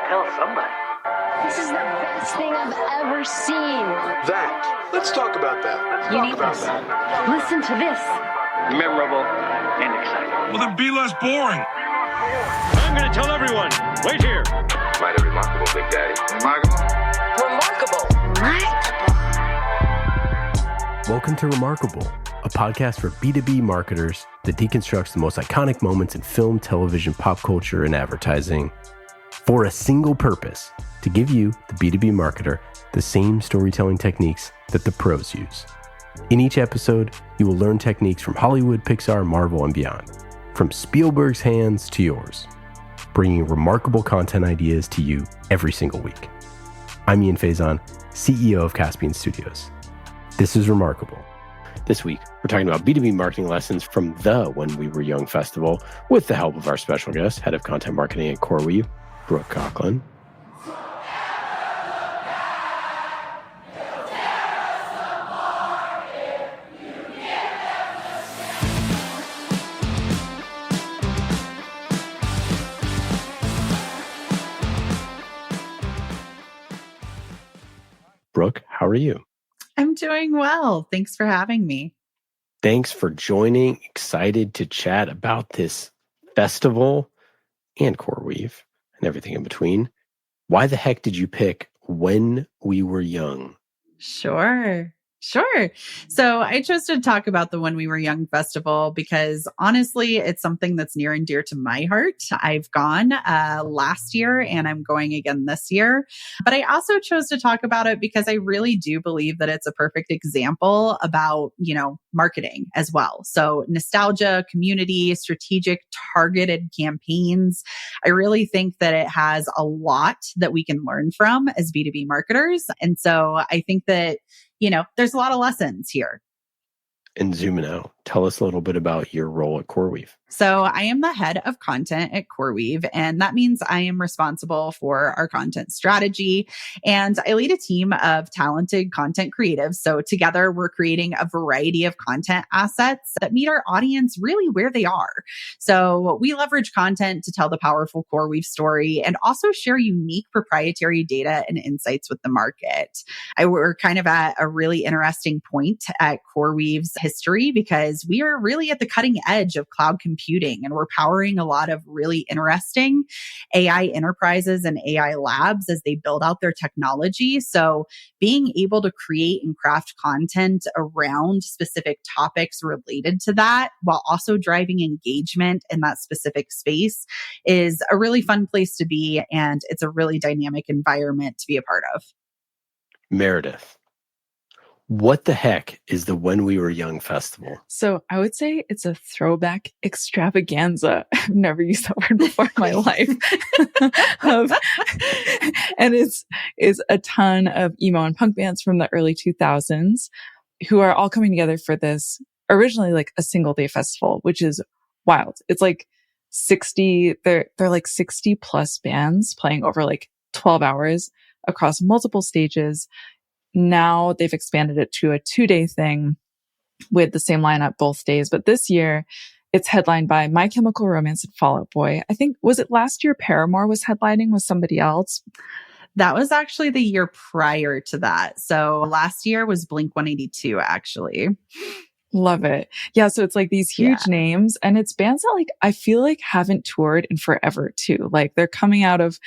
tell somebody. This is the best thing I've ever seen. Let's talk about that. You need this. Listen to this. Memorable and exciting. Well, then be less boring. I'm going to tell everyone. Wait here. Mighty remarkable, Big Daddy. Remarkable? Welcome to Remarkable, a podcast for B2B marketers that deconstructs the most iconic moments in film, television, pop culture, and advertising for a single purpose: to give you, the B2B marketer, the same storytelling techniques that the pros use. In each episode, you will learn techniques from Hollywood, Pixar, Marvel, and beyond, from Spielberg's hands to yours, bringing remarkable content ideas to you every single week. I'm Ian Faison, CEO of Caspian Studios. This is Remarkable. This week, we're talking about B2B marketing lessons from the When We Were Young Festival with the help of our special guest, Head of Content Marketing at CoreWeave, Brooke Gocklin. Brooke, how are you? I'm doing well. Thanks for having me. Thanks for joining. Excited to chat about this festival and CoreWeave and everything in between. Why the heck did you pick When We Were Young? Sure. So I chose to talk about the When We Were Young Festival because honestly, it's something that's near and dear to my heart. I've gone last year and I'm going again this year. But I also chose to talk about it because I really do believe that it's a perfect example about, marketing as well. So nostalgia, community, strategic, targeted campaigns. I really think that it has a lot that we can learn from as B2B marketers. And so I think that there's a lot of lessons here. And zooming out, tell us a little bit about your role at CoreWeave. So I am the head of content at CoreWeave, and that means I am responsible for our content strategy. And I lead a team of talented content creatives. So together we're creating a variety of content assets that meet our audience really where they are. So we leverage content to tell the powerful CoreWeave story and also share unique proprietary data and insights with the market. We're kind of at a really interesting point at CoreWeave's history because we are really at the cutting edge of cloud computing and we're powering a lot of really interesting AI enterprises and AI labs as they build out their technology. So being able to create and craft content around specific topics related to that while also driving engagement in that specific space is a really fun place to be. And it's a really dynamic environment to be a part of. Meredith, what the heck is the When We Were Young Festival? So I would say it's a throwback extravaganza. I've never used that word before in my life. And it's a ton of emo and punk bands from the early 2000s who are all coming together for this originally like a single day festival, which is wild. It's like 60, they're like 60 plus bands playing over like 12 hours across multiple stages. Now they've expanded it to a 2-day thing with the same lineup both days. But this year, it's headlined by My Chemical Romance and Fall Out Boy. I think, was it last year Paramore was headlining with somebody else? That was actually the year prior to that. So last year was Blink-182, actually. Love it. Yeah. So it's like these huge names and it's bands that like, I feel like haven't toured in forever too. Like they're coming out of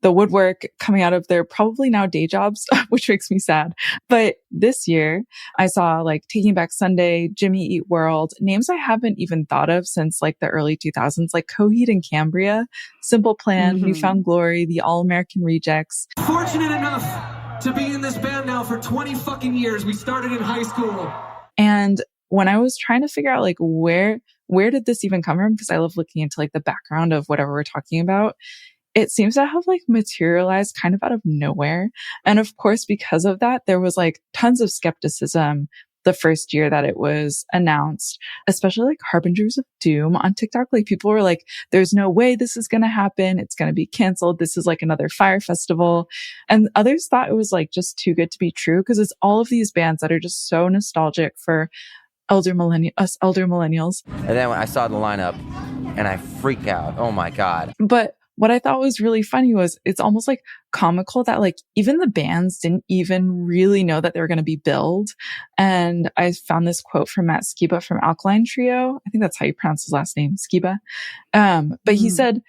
the woodwork, coming out of their probably now day jobs, which makes me sad. But this year I saw like Taking Back Sunday, Jimmy Eat World, names I haven't even thought of since like the early 2000s, like Coheed and Cambria, Simple Plan, New Found Glory, the All American Rejects. Fortunate enough to be in this band now for 20 fucking years. We started in high school. And when I was trying to figure out like where did this even come from? Because I love looking into like the background of whatever we're talking about. It seems to have like materialized kind of out of nowhere. And of course, because of that, there was like tons of skepticism the first year that it was announced, especially like Harbingers of Doom on TikTok. Like people were like, there's no way this is going to happen. It's going to be canceled. This is like another Fire Festival. And others thought it was like just too good to be true because it's all of these bands that are just so nostalgic for us elder millennials. And then when I saw the lineup and I freak out. Oh my God. But what I thought was really funny was it's almost like comical that like even the bands didn't even really know that they were going to be billed. And I found this quote from Matt Skiba from Alkaline Trio. I think that's how you pronounce his last name, Skiba. But he said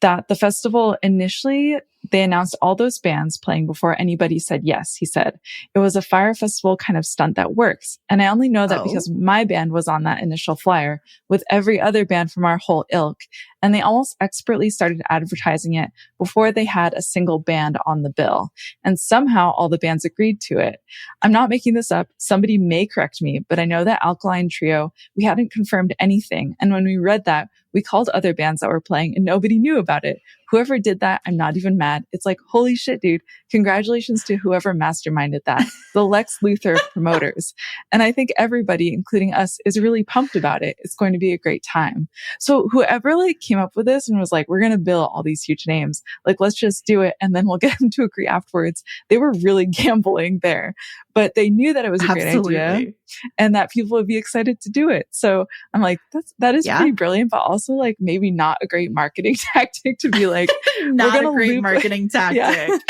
that the festival initially, they announced all those bands playing before anybody said yes. He said, it was a Fire Festival kind of stunt that works. And I only know that because my band was on that initial flyer with every other band from our whole ilk. And they almost expertly started advertising it before they had a single band on the bill. And somehow all the bands agreed to it. I'm not making this up. Somebody may correct me, but I know that Alkaline Trio, we hadn't confirmed anything. And when we read that, we called other bands that were playing and nobody knew about it. Whoever did that, I'm not even mad. It's like, holy shit, dude. Congratulations to whoever masterminded that. The Lex Luthor of promoters. And I think everybody, including us, is really pumped about it. It's going to be a great time. So whoever like came up with this and was like, we're going to bill all these huge names. Like, let's just do it. And then we'll get them to agree afterwards. They were really gambling there, but they knew that it was a great idea and that people would be excited to do it. So I'm like, that is pretty brilliant, but also like maybe not a great marketing tactic to be like, not a great marketing tactic.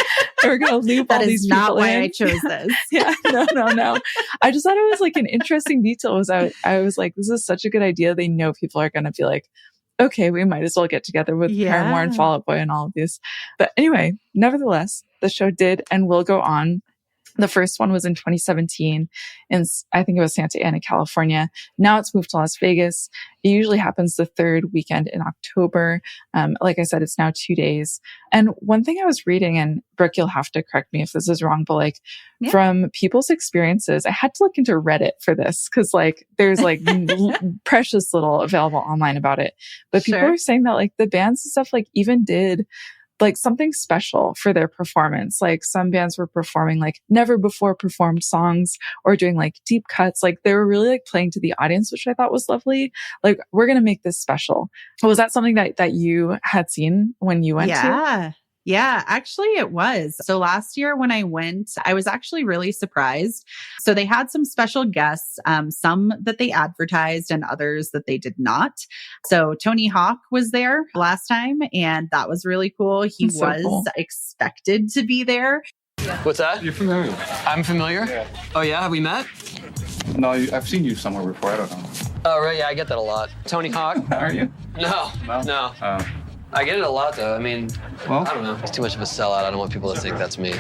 We're going to loop all these people in. That is not why I chose this. No. I just thought it was like an interesting detail. I was like, this is such a good idea. They know people are going to be like, okay, we might as well get together with Paramore and Fall Out Boy and all of these. But anyway, nevertheless, the show did and will go on. The first one was in 2017 in, I think it was Santa Ana, California. Now it's moved to Las Vegas. It usually happens the third weekend in October. Like I said, it's now 2 days. And one thing I was reading, and Brooke, you'll have to correct me if this is wrong, but like from people's experiences, I had to look into Reddit for this because like there's like precious little available online about it. But people were saying that like the bands and stuff like even did like something special for their performance. Like some bands were performing like never before performed songs or doing like deep cuts. Like they were really like playing to the audience, which I thought was lovely. Like we're going to make this special. Was that something that you had seen when you went to? Yeah, actually it was. So last year when I went, I was actually really surprised. So they had some special guests, some that they advertised and others that they did not. So Tony Hawk was there last time and that was really cool. He was expected to be there. What's that? You're familiar. I'm familiar? Yeah. Oh yeah? Have we met? No, I've seen you somewhere before. I don't know. Oh, right. Yeah, I get that a lot. Tony Hawk? Are you? No. I get it a lot, though. I mean, well, I don't know. It's too much of a sellout. I don't want people to think that's me.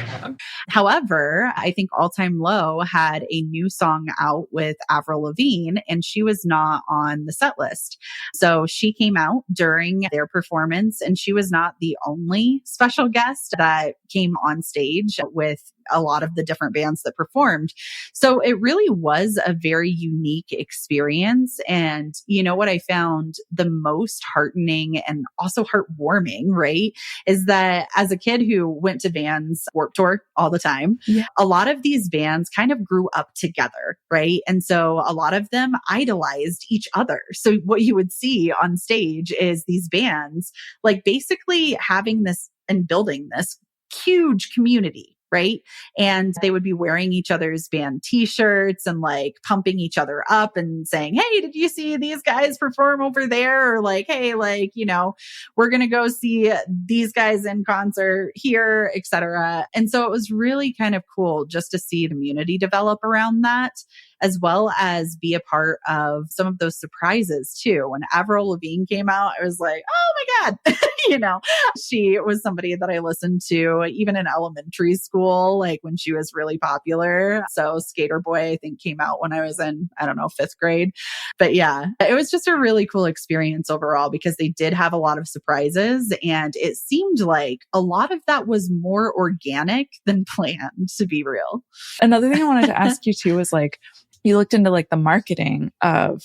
However, I think All Time Low had a new song out with Avril Lavigne, and she was not on the set list. So she came out during their performance, and she was not the only special guest that came on stage with a lot of the different bands that performed. So it really was a very unique experience. And you know what I found the most heartening and also heartwarming, right? Is that as a kid who went to Vans Warped Tour all the time, a lot of these bands kind of grew up together, right? And so a lot of them idolized each other. So what you would see on stage is these bands like basically having this and building this huge community. Right. And they would be wearing each other's band t-shirts and like pumping each other up and saying, hey, did you see these guys perform over there? Or like, hey, like, you know, we're going to go see these guys in concert here, etc. And so it was really kind of cool just to see the community develop around that, as well as be a part of some of those surprises too. When Avril Lavigne came out, I was like, oh my God, you know, she was somebody that I listened to even in elementary school, like when she was really popular. So Skater Boy, I think came out when I was in, I don't know, 5th grade. But yeah, it was just a really cool experience overall because they did have a lot of surprises and it seemed like a lot of that was more organic than planned, to be real. Another thing I wanted to ask you too was like, you looked into like the marketing of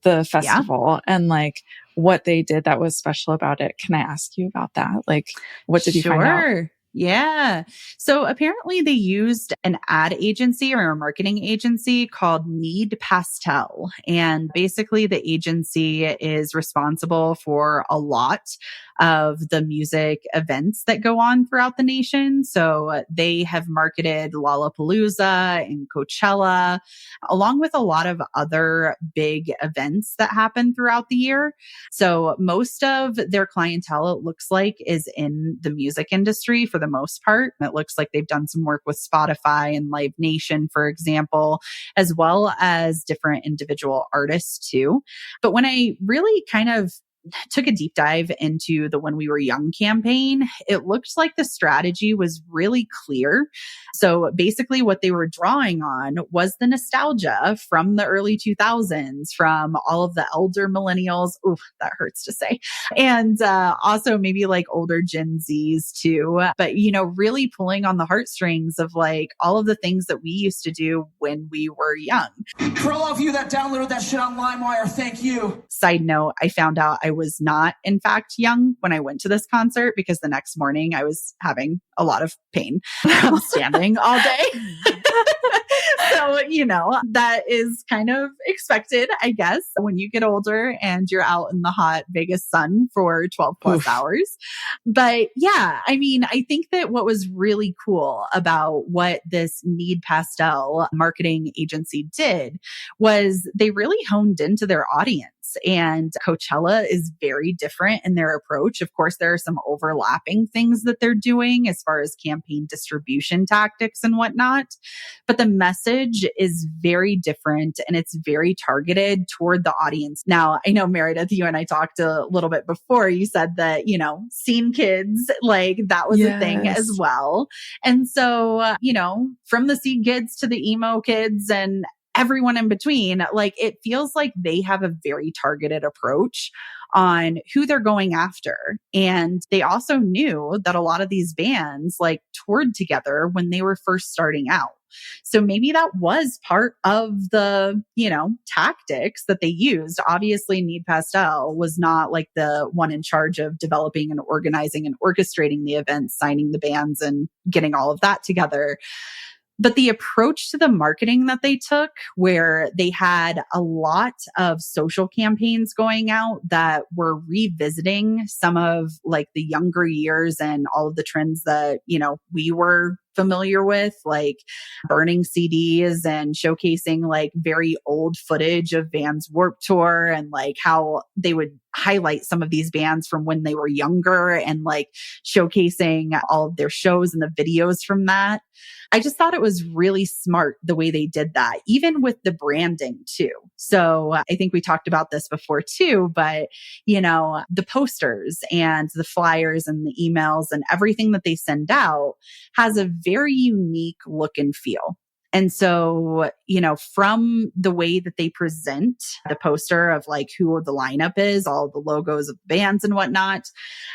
the festival and like what they did that was special about it. Can I ask you about that? Like, what did you find out? Yeah. So apparently they used an ad agency or a marketing agency called Need Pastel. And basically the agency is responsible for a lot of the music events that go on throughout the nation. So they have marketed Lollapalooza and Coachella, along with a lot of other big events that happen throughout the year. So most of their clientele, it looks like, is in the music industry for the most part. It looks like they've done some work with Spotify and Live Nation, for example, as well as different individual artists too. But when I really kind of took a deep dive into the When We Were Young campaign, it looked like the strategy was really clear. So basically what they were drawing on was the nostalgia from the early 2000s, from all of the elder millennials. Ooh, that hurts to say. And also maybe like older Gen Zs too. But, really pulling on the heartstrings of like all of the things that we used to do when we were young. For all of you that downloaded that shit on LimeWire, thank you. Side note, I found out I was not, in fact, young when I went to this concert because the next morning I was having a lot of pain from standing all day. So, that is kind of expected, I guess, when you get older and you're out in the hot Vegas sun for 12 plus hours. But yeah, I mean, I think that what was really cool about what this Need Pastel marketing agency did was they really honed into their audience. And Coachella is very different in their approach. Of course, there are some overlapping things that they're doing as far as campaign distribution tactics and whatnot. But the message is very different and it's very targeted toward the audience. Now, I know, Meredith, you and I talked a little bit before. You said that, scene kids, like that was a thing as well. And so, from the scene kids to the emo kids and everyone in between, like it feels like they have a very targeted approach on who they're going after. And they also knew that a lot of these bands like toured together when they were first starting out. So maybe that was part of the, tactics that they used. Obviously, Need Pastel was not like the one in charge of developing and organizing and orchestrating the events, signing the bands and getting all of that together. But the approach to the marketing that they took, where they had a lot of social campaigns going out that were revisiting some of like the younger years and all of the trends that, we were familiar with, like burning CDs and showcasing like very old footage of Vans Warped Tour and like how they would highlight some of these bands from when they were younger and like showcasing all of their shows and the videos from that. I just thought it was really smart the way they did that, even with the branding too. So I think we talked about this before too, but the posters and the flyers and the emails and everything that they send out has a very unique look and feel. And so, from the way that they present the poster of like who the lineup is, all the logos of bands and whatnot,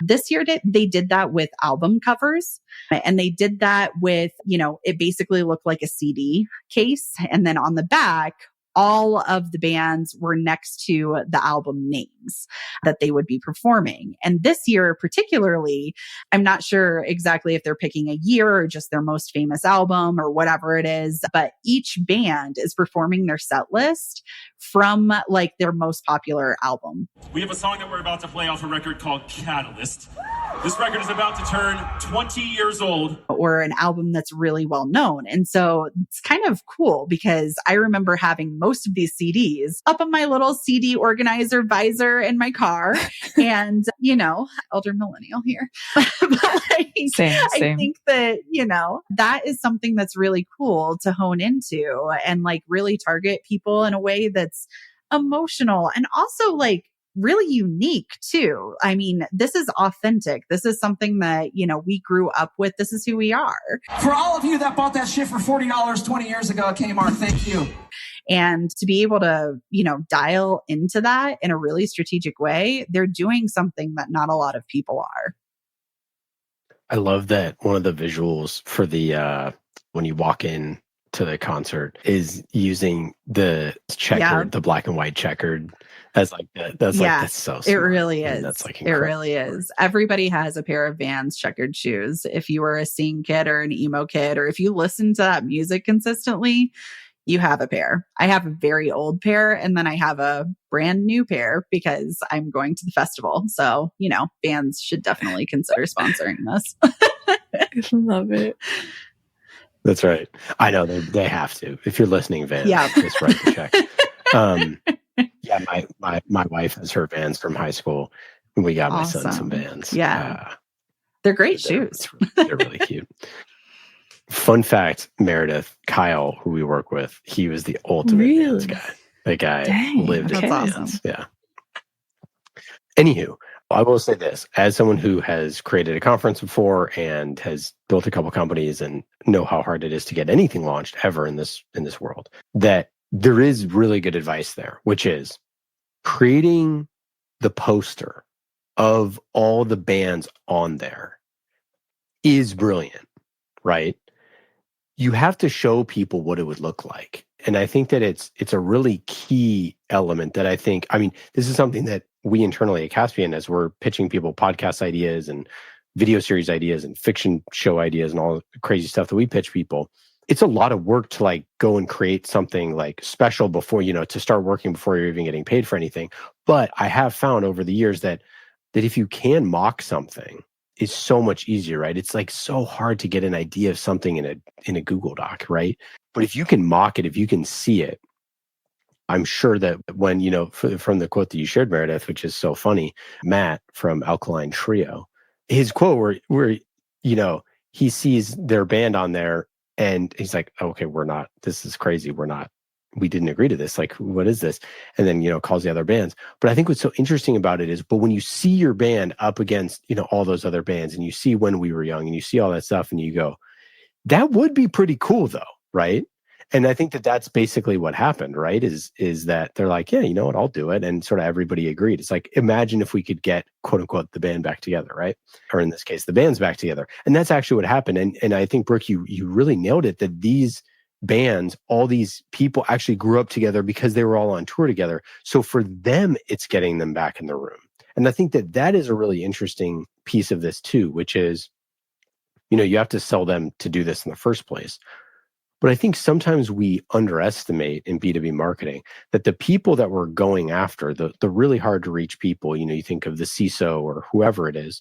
this year they did that with album covers. And they did that with, it basically looked like a CD case. And then on the back, all of the bands were next to the album names that they would be performing. And this year, particularly, I'm not sure exactly if they're picking a year or just their most famous album or whatever it is, but each band is performing their set list from like their most popular album. We have a song that we're about to play off a record called Catalyst. This record is about to turn 20 years old. Or an album that's really well known. And so it's kind of cool because I remember having most of these CDs up on my little CD organizer visor in my car. And, elder millennial here. But like, same. I think that, that is something that's really cool to hone into and like really target people in a way that's emotional and also like really unique too. I mean, this is authentic. This is something that, we grew up with. This is who we are. For all of you that bought that shit for $40 20 years ago at Kmart, thank you. And to be able to, dial into that in a really strategic way, they're doing something that not a lot of people are. I love that one of the visuals for the when you walk in to the concert is using the checkered, the black and white checkered as like that's so smart. It really is. I mean, that's like it really is. Everybody has a pair of Vans checkered shoes. If you were a scene kid or an emo kid, or if you listen to that music consistently, you have a pair. I have a very old pair, and then I have a brand new pair because I'm going to the festival. So, Vans should definitely consider sponsoring this. I love it. That's right. I know they have to. If you're listening, Vans, just write the check. My wife has her Vans from high school. We got my son some Vans. Yeah. They're great shoes. They're really cute. Fun fact, Meredith, Kyle, who we work with, he was the ultimate Vans guy. That guy lived in Vans. Awesome. Yeah. Anywho, I will say this, as someone who has created a conference before and has built a couple companies and know how hard it is to get anything launched ever in this world, that there is really good advice there, which is creating the poster of all the bands on there is brilliant, right? You have to show people what it would look like. And I think that it's a really key element that this is something that we internally at Caspian, as we're pitching people podcast ideas and video series ideas and fiction show ideas and all the crazy stuff that we pitch people, it's a lot of work to like go and create something like special before, to start working before you're even getting paid for anything. But I have found over the years that if you can mock something, it's so much easier, right? It's like so hard to get an idea of something in a Google Doc, right? But if you can mock it, if you can see it, I'm sure that when, from the quote that you shared, Meredith, which is so funny, Matt from Alkaline Trio, his quote where he sees their band on there and he's like, okay, this is crazy. We didn't agree to this. Like, what is this? And then, calls the other bands. But I think what's so interesting about it is, but when you see your band up against, all those other bands and you see When We Were Young and you see all that stuff and you go, that would be pretty cool though, right? And I think that that's basically what happened, right? Is that they're like, yeah, you know what, I'll do it. And sort of everybody agreed. It's like, imagine if we could get, quote unquote, the band back together, right? Or in this case, the bands back together. And that's actually what happened. And I think, Brooke, you really nailed it, that these bands, all these people actually grew up together because they were all on tour together. So for them, it's getting them back in the room. And I think that is a really interesting piece of this too, which is, you have to sell them to do this in the first place. But I think sometimes we underestimate in B2B marketing that the people that we're going after, the really hard to reach people, you think of the CISO or whoever it is,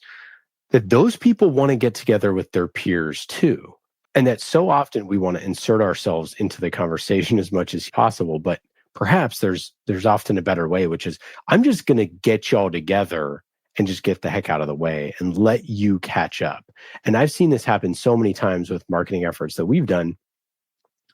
that those people want to get together with their peers too. And that so often we want to insert ourselves into the conversation as much as possible. But perhaps there's often a better way, which is, I'm just going to get y'all together and just get the heck out of the way and let you catch up. And I've seen this happen so many times with marketing efforts that we've done,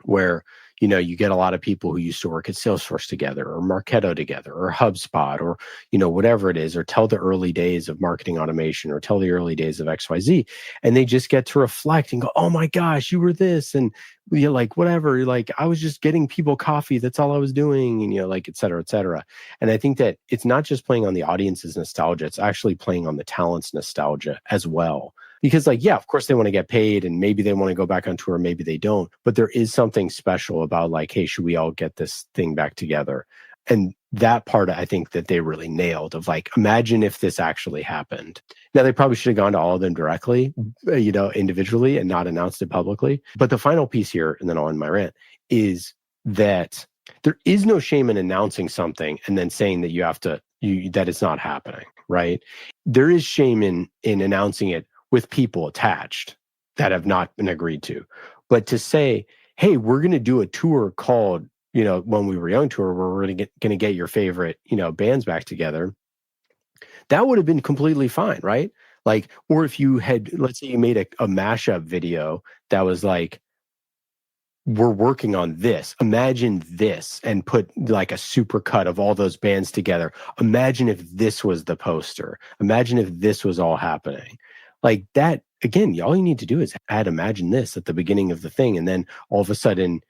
where, you get a lot of people who used to work at Salesforce together or Marketo together or HubSpot or, whatever it is, or tell the early days of marketing automation or tell the early days of XYZ. And they just get to reflect and go, oh my gosh, you were this. And you're like, whatever, you're like, I was just getting people coffee. That's all I was doing. And like, et cetera, et cetera. And I think that it's not just playing on the audience's nostalgia. It's actually playing on the talent's nostalgia as well. Because of course they want to get paid and maybe they want to go back on tour, maybe they don't. But there is something special about like, hey, should we all get this thing back together? And that part, I think that they really nailed of like, imagine if this actually happened. Now, they probably should have gone to all of them directly, individually and not announced it publicly. But the final piece here, and then I'll end my rant, is that there is no shame in announcing something and then saying that that it's not happening, right? There is shame in announcing it with people attached that have not been agreed to. But to say, hey, we're going to do a tour called, When We Were Young tour, where we're going to get your favorite, bands back together, that would have been completely fine, right? Like, or if you had, let's say you made a mashup video that was like, we're working on this, imagine this, and put like a super cut of all those bands together. Imagine if this was the poster. Imagine if this was all happening. Like that, again, all you need to do is add imagine this at the beginning of the thing. And then all of a sudden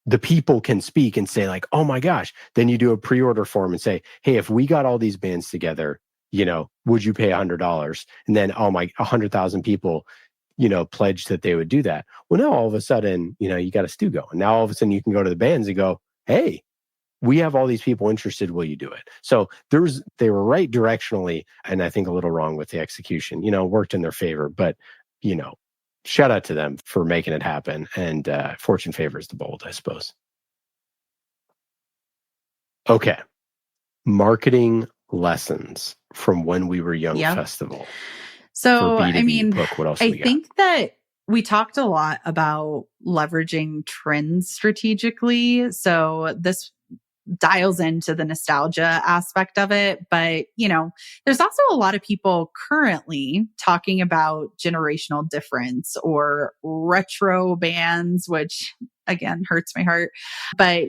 the people can speak and say like, oh my gosh, then you do a pre-order form and say, hey, if we got all these bands together, would you pay $100? And then, 100,000 people pledged that they would do that. Well, now all of a sudden, you got a stew going. Now all of a sudden you can go to the bands and go, hey, we have all these people interested. Will you do it? So they were right directionally, and I think a little wrong with the execution. Worked in their favor, but shout out to them for making it happen. And fortune favors the bold, I suppose. Okay, marketing lessons from When We Were Young Festival. So Brooke, what else I think that we talked a lot about leveraging trends strategically. So this dials into the nostalgia aspect of it. But, there's also a lot of people currently talking about generational difference or retro bands, which again hurts my heart. But,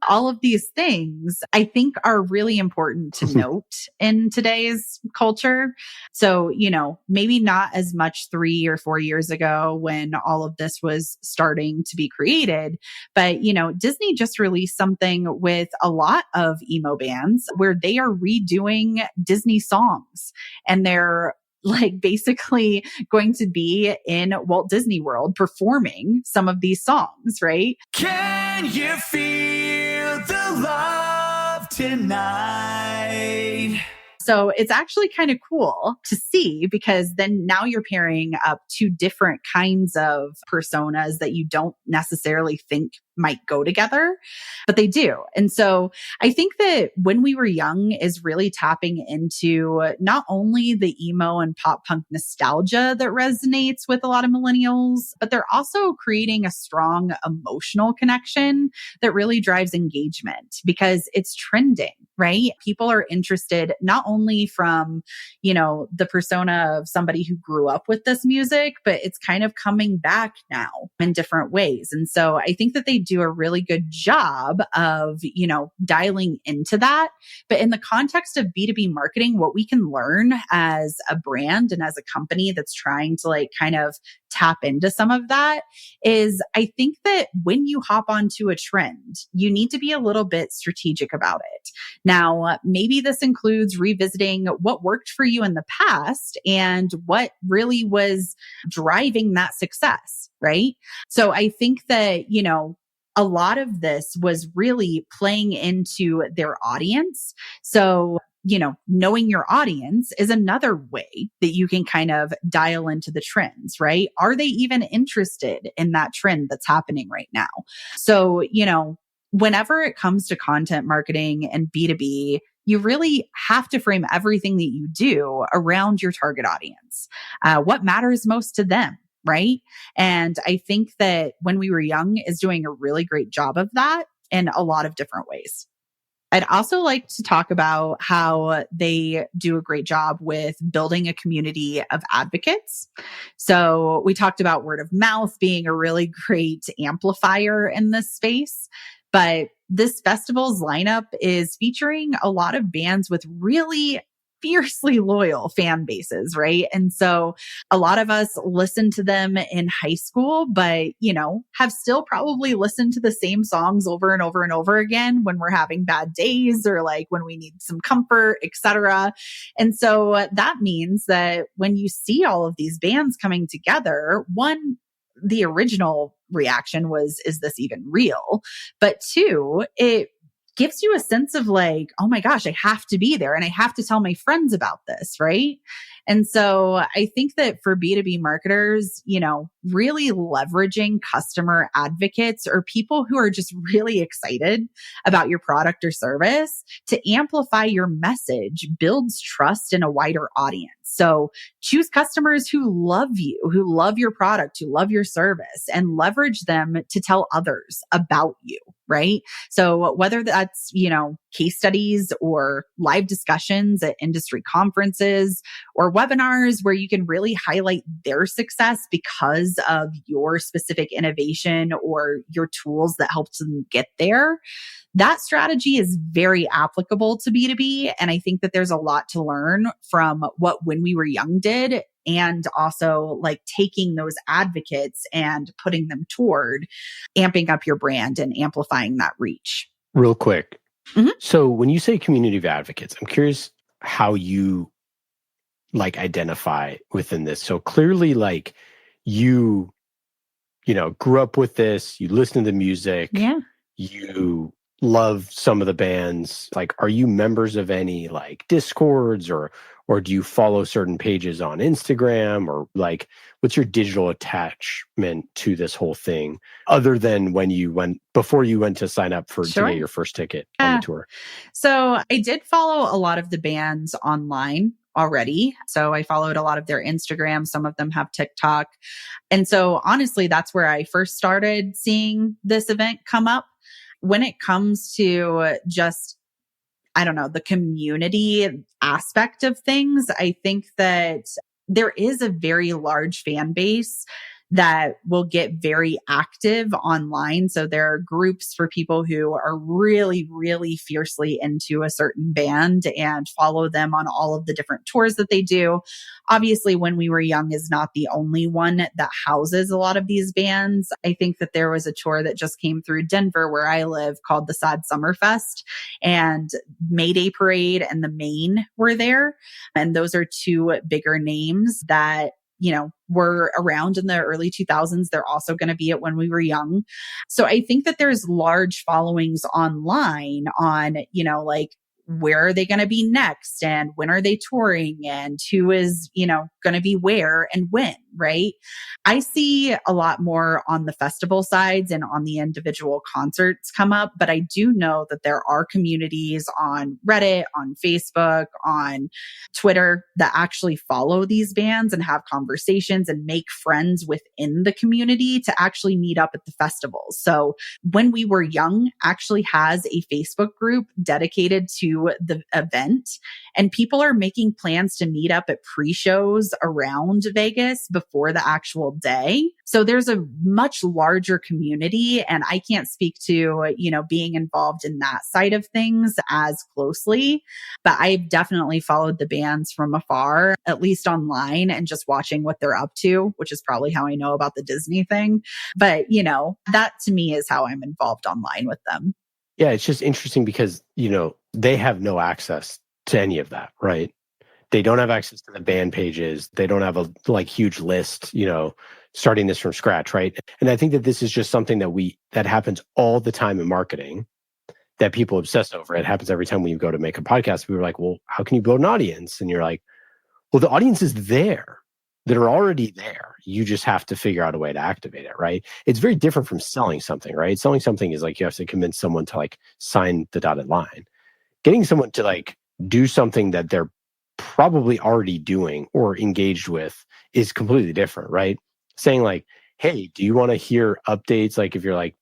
all of these things I think are really important to note in today's culture. So, maybe not as much 3 or 4 years ago when all of this was starting to be created. But, Disney just released something with a lot of emo bands where they are redoing Disney songs, and they're basically going to be in Walt Disney World performing some of these songs, right? Can you feel the love tonight? So it's actually kind of cool to see, because then now you're pairing up two different kinds of personas that you don't necessarily think might go together, but they do. And so I think that When We Were Young is really tapping into not only the emo and pop punk nostalgia that resonates with a lot of millennials, but they're also creating a strong emotional connection that really drives engagement because it's trending, right? People are interested not only from, the persona of somebody who grew up with this music, but it's kind of coming back now in different ways. And so I think that they do a really good job of, dialing into that. But in the context of B2B marketing, what we can learn as a brand and as a company that's trying to kind of tap into some of that is I think that when you hop onto a trend, you need to be a little bit strategic about it. Now, maybe this includes revisiting what worked for you in the past and what really was driving that success, right? So I think that, a lot of this was really playing into their audience. So, knowing your audience is another way that you can kind of dial into the trends, right? Are they even interested in that trend that's happening right now? So, whenever it comes to content marketing and B2B, you really have to frame everything that you do around your target audience. What matters most to them? Right. And I think that When We Were Young is doing a really great job of that in a lot of different ways. I'd also like to talk about how they do a great job with building a community of advocates. So we talked about word of mouth being a really great amplifier in this space, but this festival's lineup is featuring a lot of bands with really fiercely loyal fan bases, right? And so a lot of us listened to them in high school, but, have still probably listened to the same songs over and over and over again when we're having bad days or when we need some comfort, etc. And so that means that when you see all of these bands coming together, one, the original reaction was, is this even real? But two, it gives you a sense of oh my gosh, I have to be there and I have to tell my friends about this, right? And so I think that for B2B marketers, really leveraging customer advocates or people who are just really excited about your product or service to amplify your message builds trust in a wider audience. So choose customers who love you, who love your product, who love your service, and leverage them to tell others about you, right? So whether that's, case studies or live discussions at industry conferences or webinars where you can really highlight their success because of your specific innovation or your tools that helped them get there, that strategy is very applicable to B2B. And I think that there's a lot to learn from what When We Were Young did, and also taking those advocates and putting them toward amping up your brand and amplifying that reach. Real quick. Mm-hmm. So when you say community of advocates, I'm curious how you identify within this. So clearly you grew up with this, you listen to the music, Yeah. you love some of the bands. Like, are you members of any like Discords or do you follow certain pages on Instagram, or like what's your digital attachment to this whole thing other than before you went to sign up to get your first ticket on the tour? So I did follow a lot of the bands online already. So I followed a lot of their Instagram. Some of them have TikTok. And so honestly, that's where I first started seeing this event come up. When it comes to just, I don't know, the community aspect of things, I think that there is a very large fan base that will get very active online. So there are groups for people who are really, really fiercely into a certain band and follow them on all of the different tours that they do. Obviously, When We Were Young is not the only one that houses a lot of these bands. I think that there was a tour that just came through Denver where I live called the Sad Summer Fest, and Mayday Parade and the Maine were there. And those are two bigger names that were around in the early 2000s. They're also going to be at When We Were Young. So I think that there's large followings online on, like, where are they going to be next and when are they touring and who is, going to be where and when, right? I see a lot more on the festival sides and on the individual concerts come up, but I do know that there are communities on Reddit, on Facebook, on Twitter that actually follow these bands and have conversations and make friends within the community to actually meet up at the festivals. So When We Were Young actually has a Facebook group dedicated to the event, and people are making plans to meet up at pre-shows around Vegas before the actual day. So there's a much larger community, and I can't speak to, being involved in that side of things as closely, but I've definitely followed the bands from afar, at least online, and just watching what they're up to, which is probably how I know about the Disney thing. But, that to me is how I'm involved online with them. Yeah, it's just interesting because, they have no access to any of that, right? They don't have access to the band pages. They don't have a huge list, starting this from scratch, right? And I think that this is just something that happens all the time in marketing that people obsess over. It happens every time when you go to make a podcast. We were like, well, how can you build an audience? And you're like, well, the audience is there. They're already there. You just have to figure out a way to activate it, right? It's very different from selling something, right? Selling something is like you have to convince someone to sign the dotted line. Getting someone to do something that they're probably already doing or engaged with is completely different, right? Saying hey, do you want to hear updates? If you're like,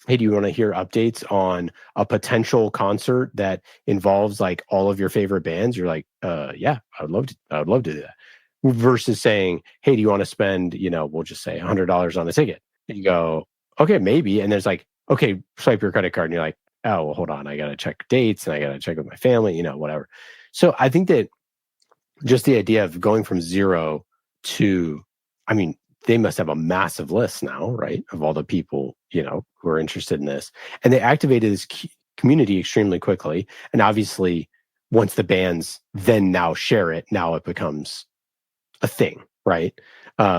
hey, do you want to hear updates on a potential concert that involves all of your favorite bands? You're like, yeah, I would love to do that. Versus saying, hey, do you want to spend, we'll just say $100 on a ticket? And you go, okay, maybe. And there's okay, swipe your credit card. And you're like, oh, well, hold on. I got to check dates and I got to check with my family, whatever. So I think that just the idea of going from zero to, they must have a massive list now, right? Of all the people, who are interested in this. And they activated this community extremely quickly. And obviously, once the bands then now share it, now it becomes a thing, right?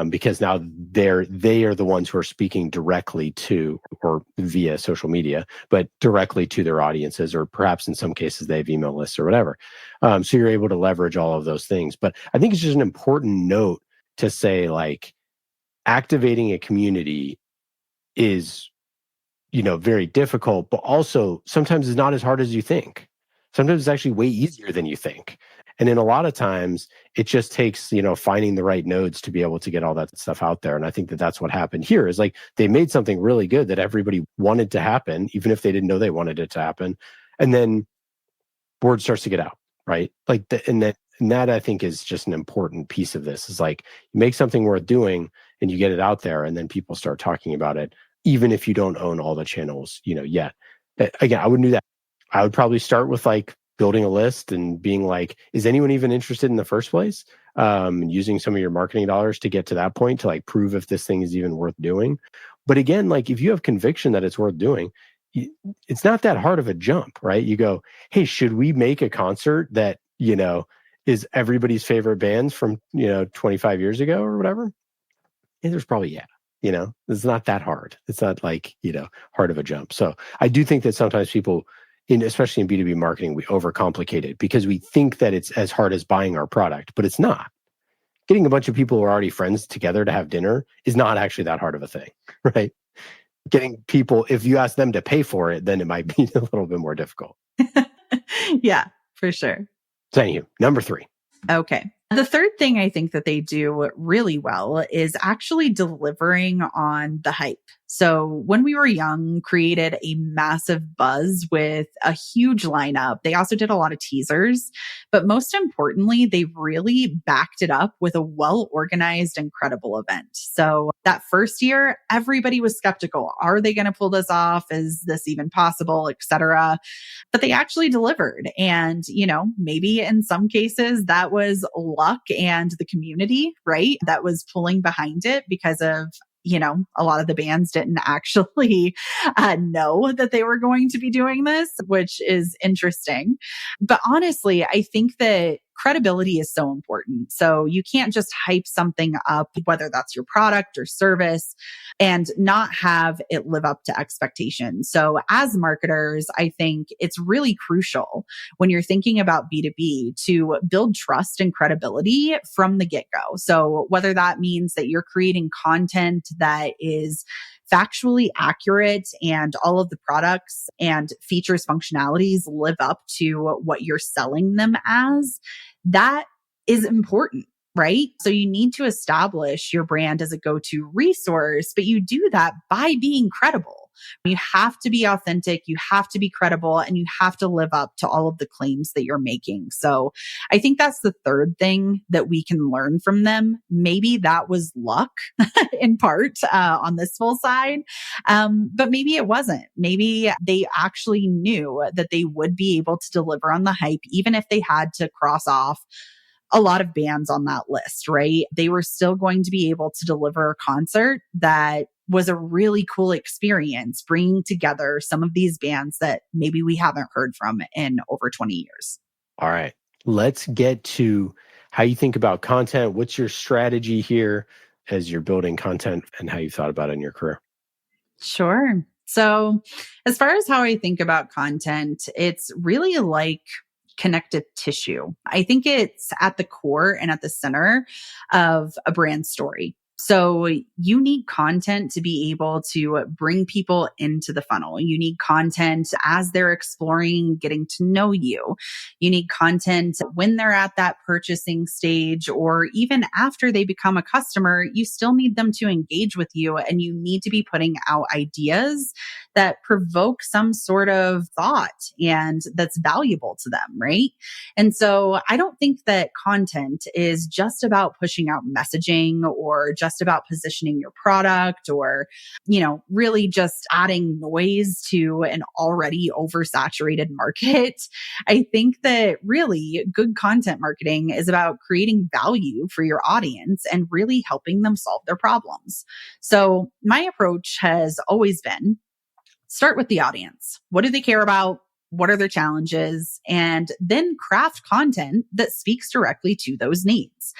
Because now they are the ones who are speaking directly to, or via social media, but directly to their audiences, or perhaps in some cases they have email lists or whatever. So you're able to leverage all of those things. But I think it's just an important note to say, activating a community is, very difficult, but also sometimes it's not as hard as you think. Sometimes it's actually way easier than you think. And then a lot of times it just takes, finding the right nodes to be able to get all that stuff out there. And I think that that's what happened here is they made something really good that everybody wanted to happen, even if they didn't know they wanted it to happen. And then word starts to get out, right? And that I think is just an important piece of this is you make something worth doing and you get it out there and then people start talking about it, even if you don't own all the channels, yet. Again, I wouldn't do that. I would probably start with building a list and being is anyone even interested in the first place? Using some of your marketing dollars to get to that point to prove if this thing is even worth doing. But again, if you have conviction that it's worth doing, it's not that hard of a jump, right? You go, hey, should we make a concert that, is everybody's favorite bands from, 25 years ago or whatever? there's probably, it's not that hard. It's not like, hard of a jump. So I do think that sometimes people, especially in B2B marketing, we overcomplicate it because we think that it's as hard as buying our product, but it's not. Getting a bunch of people who are already friends together to have dinner is not actually that hard of a thing, right? Getting people, if you ask them to pay for it, then it might be a little bit more difficult. Yeah, for sure. So anywho, number 3. Okay. The third thing I think that they do really well is actually delivering on the hype. So when we were young, created a massive buzz with a huge lineup. They also did a lot of teasers, but most importantly, they really backed it up with a well-organized, incredible event. So that first year, everybody was skeptical. Are they going to pull this off? Is this even possible, etc.? But they actually delivered. And, maybe in some cases that was luck and the community, right? That was pulling behind it because of, a lot of the bands didn't actually know that they were going to be doing this, which is interesting. But honestly, I think that credibility is so important. So you can't just hype something up, whether that's your product or service, and not have it live up to expectations. So as marketers, I think it's really crucial when you're thinking about B2B to build trust and credibility from the get-go. So whether that means that you're creating content that is factually accurate and all of the products and features, functionalities live up to what you're selling them as, that is important, right? So you need to establish your brand as a go-to resource, but you do that by being credible. You have to be authentic, you have to be credible, and you have to live up to all of the claims that you're making. So I think that's the third thing that we can learn from them. Maybe that was luck in part on this full side, but maybe it wasn't. Maybe they actually knew that they would be able to deliver on the hype, even if they had to cross off a lot of bands on that list, right? They were still going to be able to deliver a concert that was a really cool experience, bringing together some of these bands that maybe we haven't heard from in over 20 years. All right. Let's get to how you think about content. What's your strategy here as you're building content and how you thought about it in your career? Sure. So as far as how I think about content, it's really like connective tissue. I think it's at the core and at the center of a brand story. So you need content to be able to bring people into the funnel. You need content as they're exploring, getting to know you. You need content when they're at that purchasing stage, or even after they become a customer, you still need them to engage with you, and you need to be putting out ideas that provoke some sort of thought and that's valuable to them, right? And so I don't think that content is just about pushing out messaging or just about positioning your product or, really just adding noise to an already oversaturated market. I think that really good content marketing is about creating value for your audience and really helping them solve their problems. So my approach has always been start with the audience. What do they care about? What are their challenges? And then craft content that speaks directly to those needs.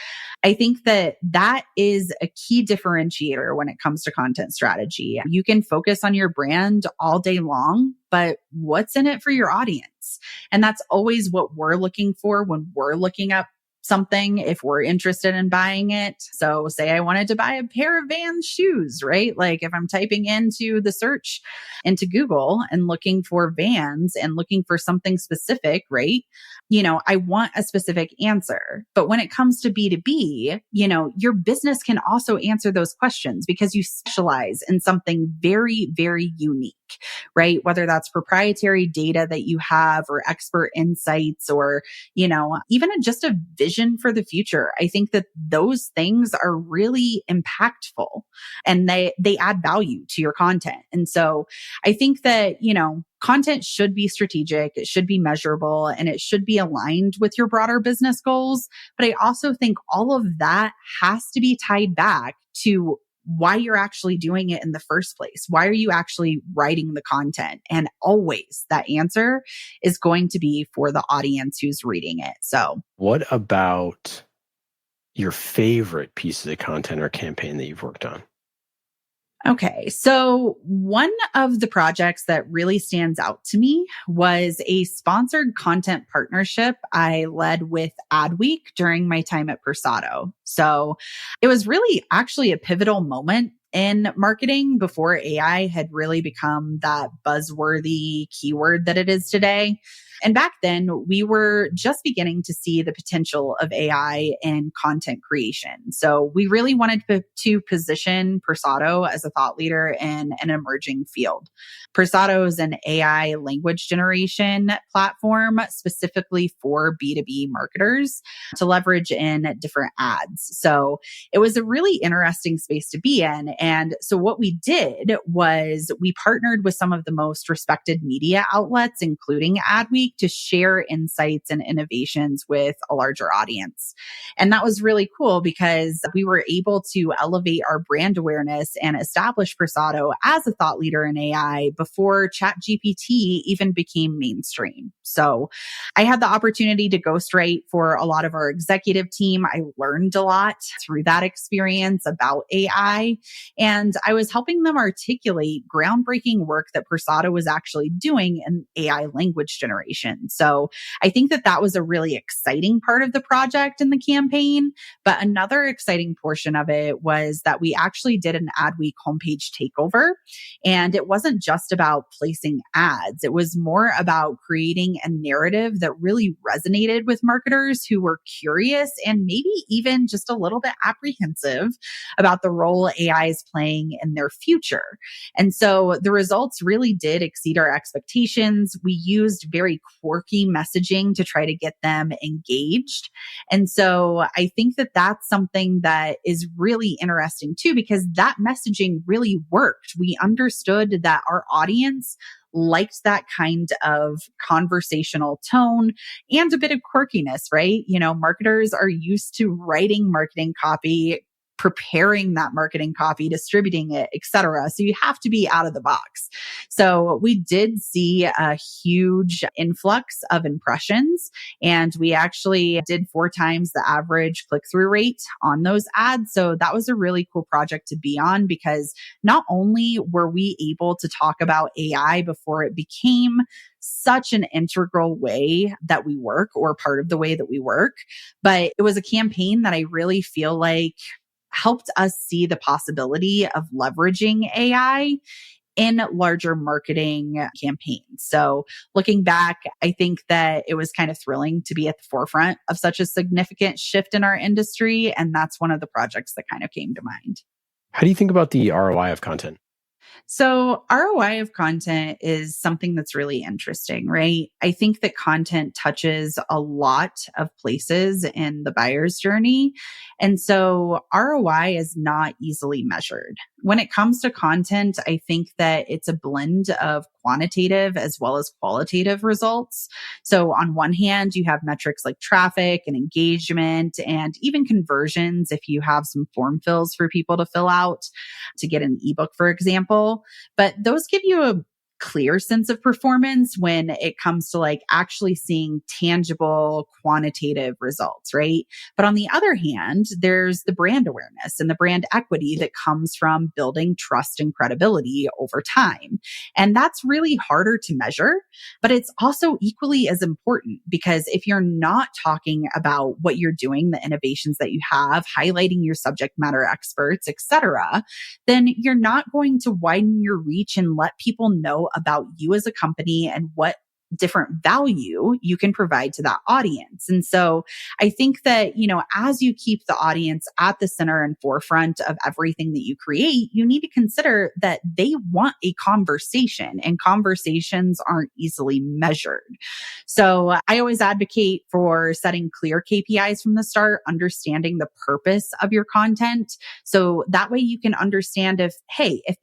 I think that that is a key differentiator when it comes to content strategy. You can focus on your brand all day long, but what's in it for your audience? And that's always what we're looking for when we're looking up something, if we're interested in buying it. So say I wanted to buy a pair of Vans shoes, right? Like if I'm typing into the search into Google and looking for Vans and looking for something specific, right? I want a specific answer. But when it comes to B2B, your business can also answer those questions because you specialize in something very, very unique, right? Whether that's proprietary data that you have or expert insights or, even just a vision for the future. I think that those things are really impactful and they add value to your content. And so I think that, content should be strategic, it should be measurable, and it should be aligned with your broader business goals. But I also think all of that has to be tied back to why you're actually doing it in the first place. Why are you actually writing the content? And always that answer is going to be for the audience who's reading it. So, what about, your favorite pieces of content or campaign that you've worked on? Okay. So one of the projects that really stands out to me was a sponsored content partnership I led with Adweek during my time at Persado. So it was really actually a pivotal moment in marketing before AI had really become that buzzworthy keyword that it is today. And back then, we were just beginning to see the potential of AI in content creation. So we really wanted to position Persado as a thought leader in an emerging field. Persado is an AI language generation platform specifically for B2B marketers to leverage in different ads. So it was a really interesting space to be in. And so what we did was we partnered with some of the most respected media outlets, including Adweek, to share insights and innovations with a larger audience. And that was really cool because we were able to elevate our brand awareness and establish Persado as a thought leader in AI before ChatGPT even became mainstream. So I had the opportunity to ghostwrite for a lot of our executive team. I learned a lot through that experience about AI, and I was helping them articulate groundbreaking work that Persado was actually doing in AI language generation. So I think that that was a really exciting part of the project and the campaign. But another exciting portion of it was that we actually did an Adweek homepage takeover. And it wasn't just about placing ads. It was more about creating a narrative that really resonated with marketers who were curious and maybe even just a little bit apprehensive about the role AI is playing in their future. And so the results really did exceed our expectations. We used very quirky messaging to try to get them engaged. And so I think that that's something that is really interesting too, because that messaging really worked. We understood that our audience liked that kind of conversational tone and a bit of quirkiness, right? You know, marketers are used to writing marketing copy, preparing that marketing copy, distributing it, et cetera. So you have to be out of the box. So we did see a huge influx of impressions, and we actually did 4 times the average click-through rate on those ads. So that was a really cool project to be on, because not only were we able to talk about AI before it became such an integral way that we work, or part of the way that we work, but it was a campaign that I really feel like helped us see the possibility of leveraging AI in larger marketing campaigns. So looking back, I think that it was kind of thrilling to be at the forefront of such a significant shift in our industry. And that's one of the projects that kind of came to mind. How do you think about the ROI of content? So ROI of content is something that's really interesting, right? I think that content touches a lot of places in the buyer's journey. And so ROI is not easily measured. When it comes to content, I think that it's a blend of quantitative as well as qualitative results. So on one hand, you have metrics like traffic and engagement and even conversions if you have some form fills for people to fill out to get an ebook, for example. But those give you a clear sense of performance when it comes to like actually seeing tangible quantitative results, right? But on the other hand, there's the brand awareness and the brand equity that comes from building trust and credibility over time. And that's really harder to measure, but it's also equally as important, because if you're not talking about what you're doing, the innovations that you have, highlighting your subject matter experts, etc., then you're not going to widen your reach and let people know about you as a company and what different value you can provide to that audience. And so I think that, you know, as you keep the audience at the center and forefront of everything that you create, you need to consider that they want a conversation, and conversations aren't easily measured. So I always advocate for setting clear KPIs from the start, understanding the purpose of your content. So that way you can understand if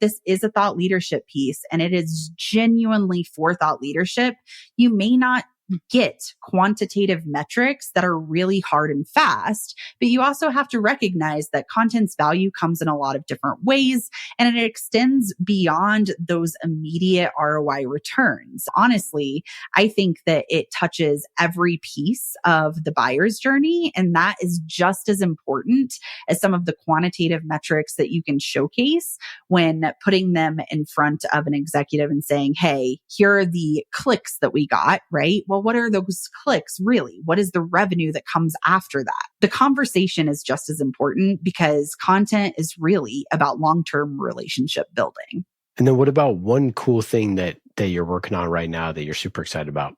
this is a thought leadership piece and it is genuinely for thought leadership, you may not get quantitative metrics that are really hard and fast, but you also have to recognize that content's value comes in a lot of different ways and it extends beyond those immediate ROI returns. Honestly, I think that it touches every piece of the buyer's journey, and that is just as important as some of the quantitative metrics that you can showcase when putting them in front of an executive and saying, hey, here are the clicks that we got, right? Well, what are those clicks really? What is the revenue that comes after that? The conversation is just as important because content is really about long-term relationship building. And then what about one cool thing that you're working on right now that you're super excited about?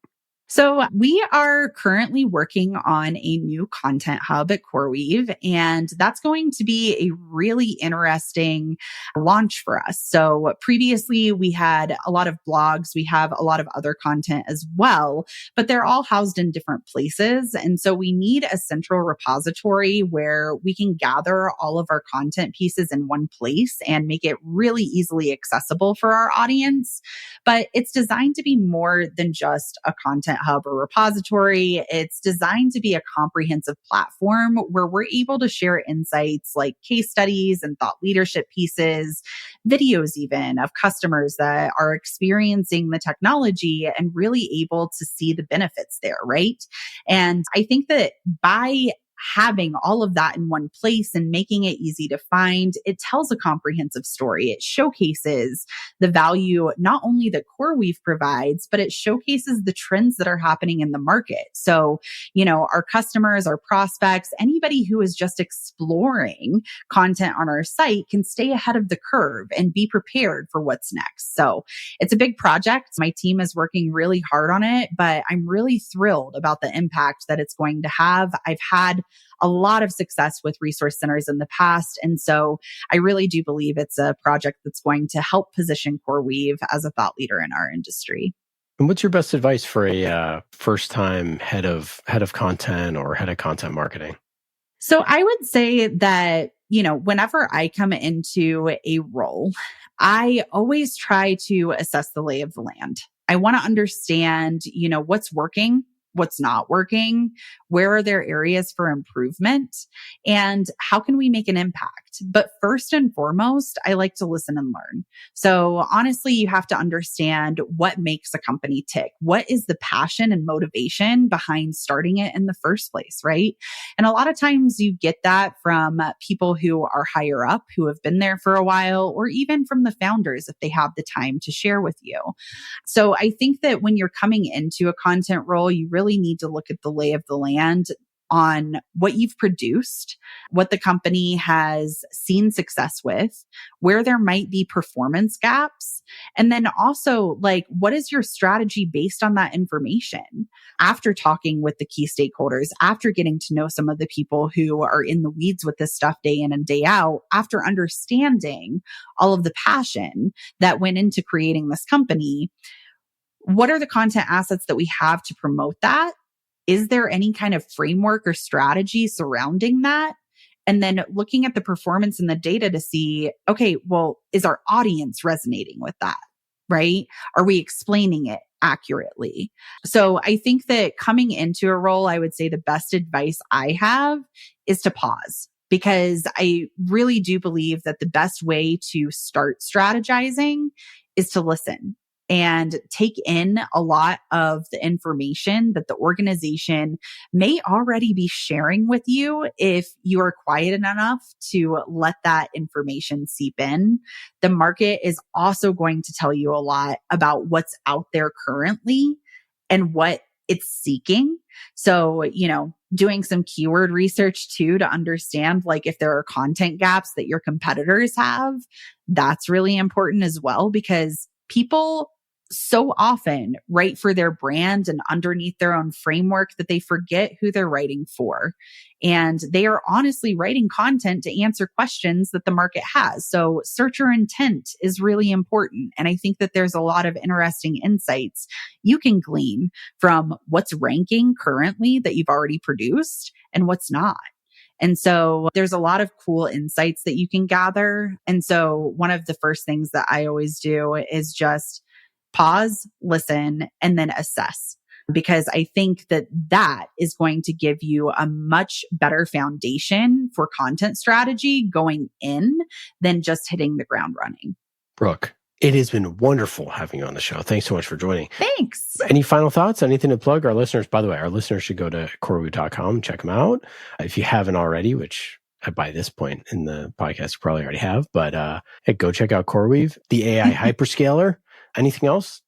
So we are currently working on a new content hub at CoreWeave, and that's going to be a really interesting launch for us. So previously we had a lot of blogs, we have a lot of other content as well, but they're all housed in different places. And so we need a central repository where we can gather all of our content pieces in one place and make it really easily accessible for our audience. But it's designed to be more than just a content hub or repository. It's designed to be a comprehensive platform where we're able to share insights like case studies and thought leadership pieces, videos even of customers that are experiencing the technology and really able to see the benefits there, right? And I think that by having all of that in one place and making it easy to find, it tells a comprehensive story. It showcases the value not only that CoreWeave provides, but it showcases the trends that are happening in the market. So, our customers, our prospects, anybody who is just exploring content on our site can stay ahead of the curve and be prepared for what's next. So it's a big project. My team is working really hard on it, but I'm really thrilled about the impact that it's going to have. I've had a lot of success with resource centers in the past. And so I really do believe it's a project that's going to help position CoreWeave as a thought leader in our industry. And what's your best advice for a first-time head of content or head of content marketing? So I would say that, whenever I come into a role, I always try to assess the lay of the land. I want to understand, what's working, what's not working, where are there areas for improvement, and how can we make an impact? But first and foremost, I like to listen and learn. So honestly, you have to understand what makes a company tick. What is the passion and motivation behind starting it in the first place, right? And a lot of times you get that from people who are higher up, who have been there for a while, or even from the founders if they have the time to share with you. So I think that when you're coming into a content role, you really need to look at the lay of the land on what you've produced, what the company has seen success with, where there might be performance gaps, and then also what is your strategy based on that information? After talking with the key stakeholders, after getting to know some of the people who are in the weeds with this stuff day in and day out, after understanding all of the passion that went into creating this company, what are the content assets that we have to promote that? Is there any kind of framework or strategy surrounding that? And then looking at the performance and the data to see, okay, well, is our audience resonating with that, right? Are we explaining it accurately? So I think that coming into a role, I would say the best advice I have is to pause, because I really do believe that the best way to start strategizing is to listen and take in a lot of the information that the organization may already be sharing with you if you are quiet enough to let that information seep in. The market is also going to tell you a lot about what's out there currently and what it's seeking. So, doing some keyword research too to understand if there are content gaps that your competitors have, that's really important as well, because people so often write for their brand and underneath their own framework that they forget who they're writing for. And they are honestly writing content to answer questions that the market has. So searcher intent is really important. And I think that there's a lot of interesting insights you can glean from what's ranking currently that you've already produced and what's not. And so there's a lot of cool insights that you can gather. And so one of the first things that I always do is just pause, listen, and then assess. because I think that that is going to give you a much better foundation for content strategy going in than just hitting the ground running. Brooke, it has been wonderful having you on the show. Thanks so much for joining. Thanks. Any final thoughts? Anything to plug? Our listeners, by the way, our listeners should go to CoreWeave.com, check them out. If you haven't already, which by this point in the podcast, you probably already have, but hey, go check out CoreWeave, the AI hyperscaler. Anything else?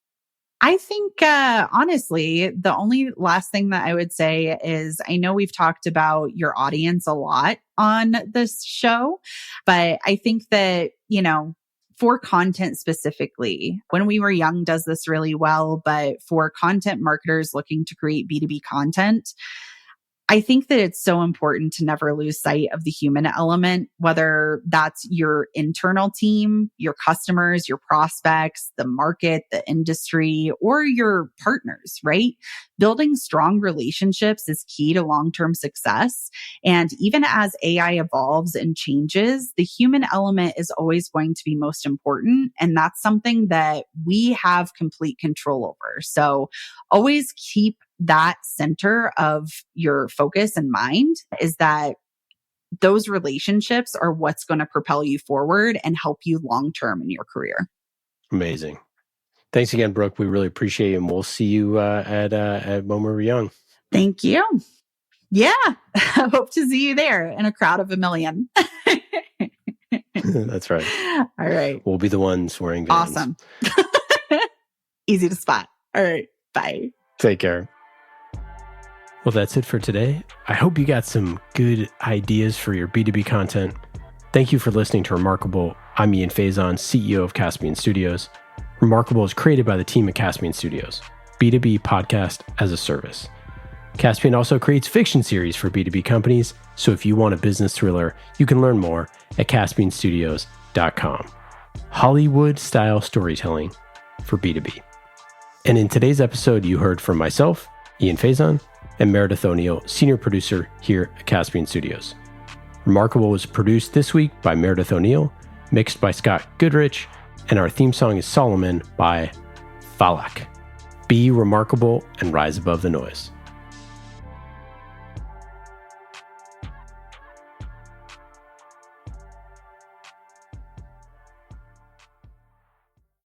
I think, honestly, the only last thing that I would say is I know we've talked about your audience a lot on this show, but I think that, for content specifically, When We Were Young does this really well, but for content marketers looking to create B2B content, I think that it's so important to never lose sight of the human element, whether that's your internal team, your customers, your prospects, the market, the industry, or your partners, right? Building strong relationships is key to long-term success. And even as AI evolves and changes, the human element is always going to be most important. And that's something that we have complete control over. So always keep that center of your focus in mind, is that those relationships are what's going to propel you forward and help you long-term in your career. Amazing. Thanks again, Brooke. We really appreciate it. And we'll see you at When We Were Young. Thank you. Yeah. I hope to see you there in a crowd of 1 million. That's right. All right. We'll be the ones wearing Vans. Awesome. Easy to spot. All right. Bye. Take care. Well, that's it for today. I hope you got some good ideas for your B2B content. Thank you for listening to Remarkable. I'm Ian Faison, CEO of Caspian Studios. Remarkable is created by the team at Caspian Studios, B2B podcast as a service. Caspian also creates fiction series for B2B companies, so if you want a business thriller, you can learn more at caspianstudios.com. Hollywood-style storytelling for B2B. And in today's episode, you heard from myself, Ian Faison, and Meredith O'Neill, senior producer here at Caspian Studios. Remarkable was produced this week by Meredith O'Neill, mixed by Scott Goodrich, and our theme song is Solomon by Falak. Be remarkable and rise above the noise.